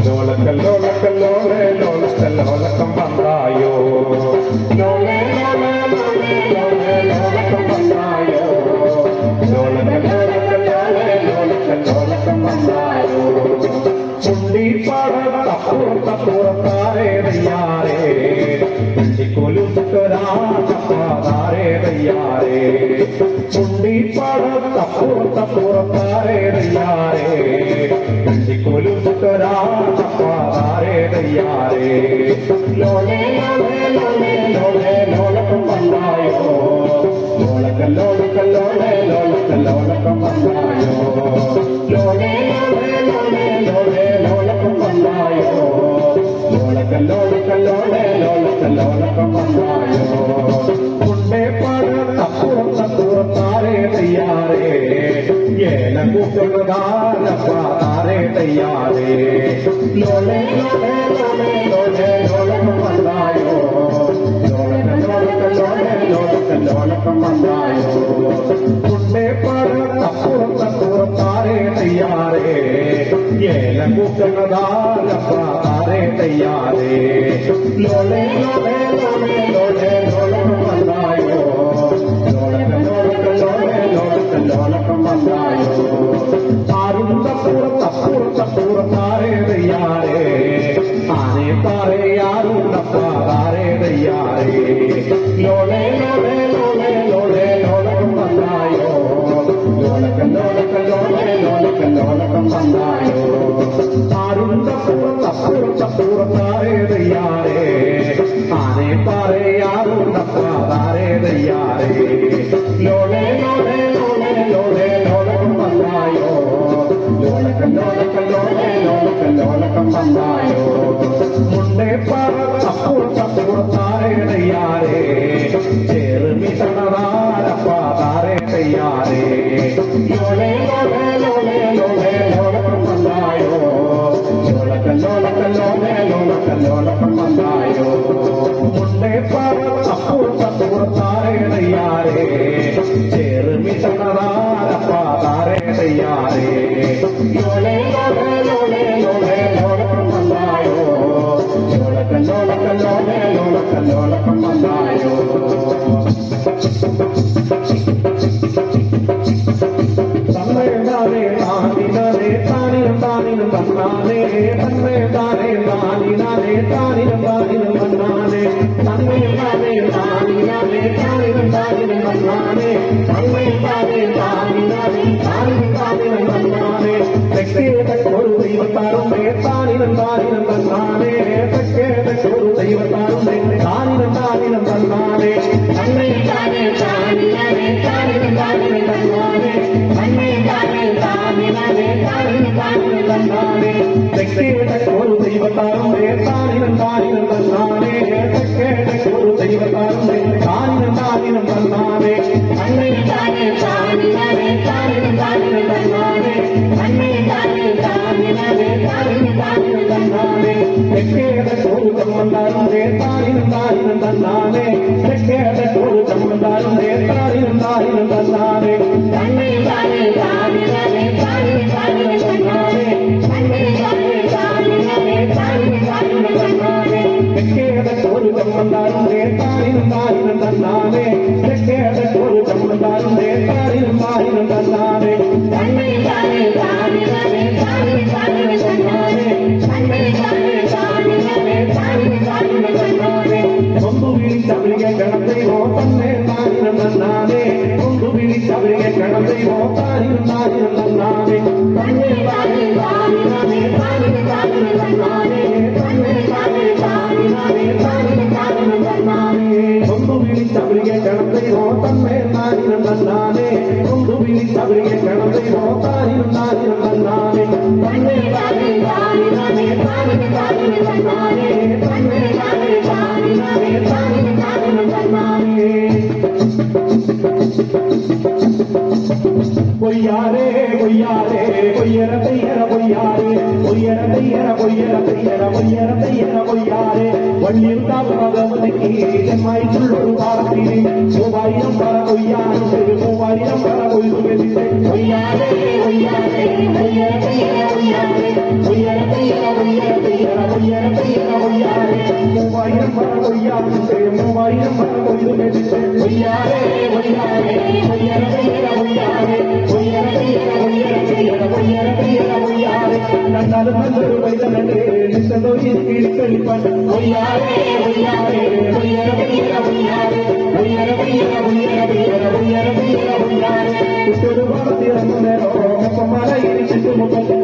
ലോലക്കല്ലോളക്കല്ലോളെ ലോലക്കല്ലോലക്കം വന്നായോ ലോളെ ലോളെ ലോളെ ലോളെ ലോലക്കം വന്നായോ ലോലക്കല്ലോളക്കല്ലോളെ ലോലക്കല്ലോലക്കം വന്നായോ ചുണ്ടിപ്പാടത്തപ്പുറത്തപ്പുറത്താരേ തയ്യാറേ കൊലുക്കരാറേ തയ്യാറേ ചുണ്ടിപ്പാടത്തപ്പുറത്തപ്പുറത്താരേ തയ്യാറേ കൊലുക്കരാറേ തയ്യാറേ ലോളെ ലോളെ ലോളെ ലോളെ ലോലക്കം വന്നായോ ലോളക്കല്ലോളക്കല്ലോളെ ലോലക്കല്ലോലക്കം വന്നായോ ലോളെ ലോളെ ലോളെ ലോളെ ലോലക്കം വന്നായോ ലോളക്കല്ലോളക്കല്ലോളെ ലോലക്കല്ലോലക്കം വന്നായോ മുണ്ടേ പാടത്തപ്പുറത്തപ്പുറത്താരേ തയ്യാറേ ഏലക്കൂട്ടുകാരപ്പാറേ തയ്യാറേ ലോളെ ലോളെ ലോളെ ലോളെ ലോലക്കം വന്നായോ ലോളക്കല്ലോളെ ലോലക്കല്ലോലക്കം വന്നായോ മുണ്ടേ പാടത്തപ്പുറത്തപ്പുറത്താരേ തയ്യാറേ ഏലക്കൂട്ടുകാരപ്പാറേ തയ്യാറേ ലോളെ ലോളെ ലോളെ ലോളെ ലോലക്കം വന്നായോ ലോളക്കല്ലോളക്കല്ലോളെ ലോലക്കം വന്നായോ ആരുണ്ടപ്പുറത്തപ്പുറത്തപ്പുറത്താരേ തയ്യാറേ ആനേ താരേ ആരുണ്ടപ്പാറേ തയ്യാറേ ലോളെ ലോളെ ലോളെ ലോളെ ലോലക്കം വന്നായോ ലോളക്കല്ലോളക്കല്ലോളെ ലോലക്കല്ലോലക്കം വന്നായോ ആരുണ്ടപ്പുറത്തപ്പുറത്തപ്പുറത്താരേ തയ്യാറേ ആനേ താരേ ആരുണ്ടപ്പാറേ തയ്യാറേ ലോളെ ലോളെ ലോളെ ലോളെ ലോലക്കം വന്നായോ ലോളക്കല്ലോളക്കല്ലോളെ ലോലക്കല്ലോലക്കം വന്നായോ മുണ്ടേ പാടത്തപ്പുറത്തപ്പുറത്താരേ തയ്യാറേ ചേർമിതണതാരപ്പാറേ തയ്യാറേ ലോളെ ലോളെ ലോളെ ലോളെ ലോലക്കം വന്നായോ ലോളക്കല്ലോളക്കല്ലോളെ ലോലക്കല്ലോലക്കം വന്നായോ മുണ്ടേ പാടത്തപ്പുറത്തപ്പുറത്താരേ തയ്യാറേ ചേർമിതണതാരപ്പാറേ തയ്യാറേ ലോളെ ലോളെ ലോളെ ലോളെ ലോലക്കം വന്നായോ ലോളക്കല്ലോളക്കല്ലോളെ ലോലക്കല്ലോലക്കം വന്നായോ തന്നേ താനിനെ താനിനും താനിനും തന്നാനേ തന്നേ താനേ താനിനെ താനിനും താനിനും തന്നാനേ തന്നേ താനേ താനിനെ താനിനും താനിനും തന്നാനേ തന്നേ താനേ താനിനെ താനിനും താനിനും തന്നാനേ തെക്കേതൊരു ദൈവത്താറുണ്ടേ താനിനും താനിനും തന്നാനേ തെക്കേതൊരു ദൈവത്താറുണ്ടേ താനിനും താനിനും തന്നാനേ തന്നേ താനേ താനിനെ താനിനും താനിനും തന്നാനേ തന്നേ താനേ താനിനെ താനിനും താനിനും തന്നാനേ തെക്കേതൊരു ദൈവത്താറുണ്ടേ താനിനും താനിനും തന്നാനേ തെക്കേതൊരു ദൈവത്താറുണ്ടേ താനിനും താനിനും തന്നാനേ തന്നേ താനേ താനിനെ താനിനും താനിനും തന്നാനേ തന്നേ താനേ താനിനെ താനിനും താനിനും തന്നാനേ തെക്കേതൊരു ചമ്മന്താറുണ്ടേ താനിനും താനിനും തന്നാനേ തെക്കേതൊരു ചമ്മന്താറുണ്ടേ താനിനും താനിനും തന്നാനേ തന്നേ താനേ താനിനെ താനിനും താനിനും തന്നാനേ തന്നേ താനേ താനിനെ താനിനും താനിനും തന്നാനേ തെക്കേതൊരു ചമ്മന്താറുണ്ടേ താനിനും താനിനും തന്നാനേ തെക്കേതൊരു ചമ്മന്താറുണ്ടേ താനിനും താനിനും തന്നാനേ തന്നേ താനേ താനിനെ താനിനും താനിനും തന്നാനേ തന്നേ താനേ താനിനെ താനിനും താനിനും തന്നാനേ ഒന്നു വിളിച്ചവരികെ ഗണതയോ തന്നെ താനിനും തന്നാനേ ഒന്നു വിളിച്ചവരികെ ഗണതയോ താനിനും താനിനും തന്നാനേ തന്നേ താനേ താനിനെ താനിനും താനിനും തന്നാനേ തന്നേ താനേ താനിനെ താനിനും താനിനും തന്നാനേ ഒന്നു വിളിച്ചവരികെ ഗണതയോ തന്നെ താനിനും തന്നാനേ ഒന്നു വിളിച്ചവരികെ ഗണതയോ താനിനും താനിനും തന്നാനേ തന്നേ താനേ താനിനെ താനിനും താനിനും തന്നാനേ തന്നേ താനേ താനിനെ താനിനും താനിനും തന്നാനേ പൊയ്യാരേ പൊയ്യാരേ പൊയ്യര തെയ്യര പൊയ്യാരേ പൊയ്യര തെയ്യര പൊയ്യര തെയ്യര പൊയ്യര തെയ്യര പൊയ്യാരേ വള്ളിയൂർക്കാവ് ഭഗവതിക്ക് ജന്മായിട്ടുള്ളൊരു പാടത്തിന് 3000 പറ കൊയ്യാനുണ്ട് 3000 പറ കൊയ്തു വെച്ചിട്ട് പൊയ്യാരേ പൊയ്യാരേ പൊയ്യര തെയ്യര പൊയ്യാരേ പൊയ്യര തെയ്യര മൂവായിരം പറ കൊയ്യാറുണ്ട് മൂവായിരം പറ കൊയ്തു മെതിച്ച് കൊയ്യാറേ കൊയ്യാറേ കൊയ്യറ പെയ്യറ കൊയ്യാറേ കൊയ്യറ പെയ്യറ കൊയ്യറ പെയ്യറ കൊയ്യറ പെയ്യറ കൊയ്യാറേ കണ്ടാലും നല്ലൊരു പൈതലേ നിശ്ചന്തോ കിളിക്കളിപ്പാൻ കൊയ്യാറേ കൊയ്യാറേ കൊയ്യറ പെയ്യറ കൊയ്യാറേ കൊയ്യറ പെയ്യറ കൊയ്യറ പെയ്യറ കൊയ്യറ പെയ്യറ കൊയ്യാറേ കുട്ടൊരു വളർത്തിറങ്ങുന്നേരോ ഒപ്പം മലയിൽ ചുറ്റുമുട്ടൽ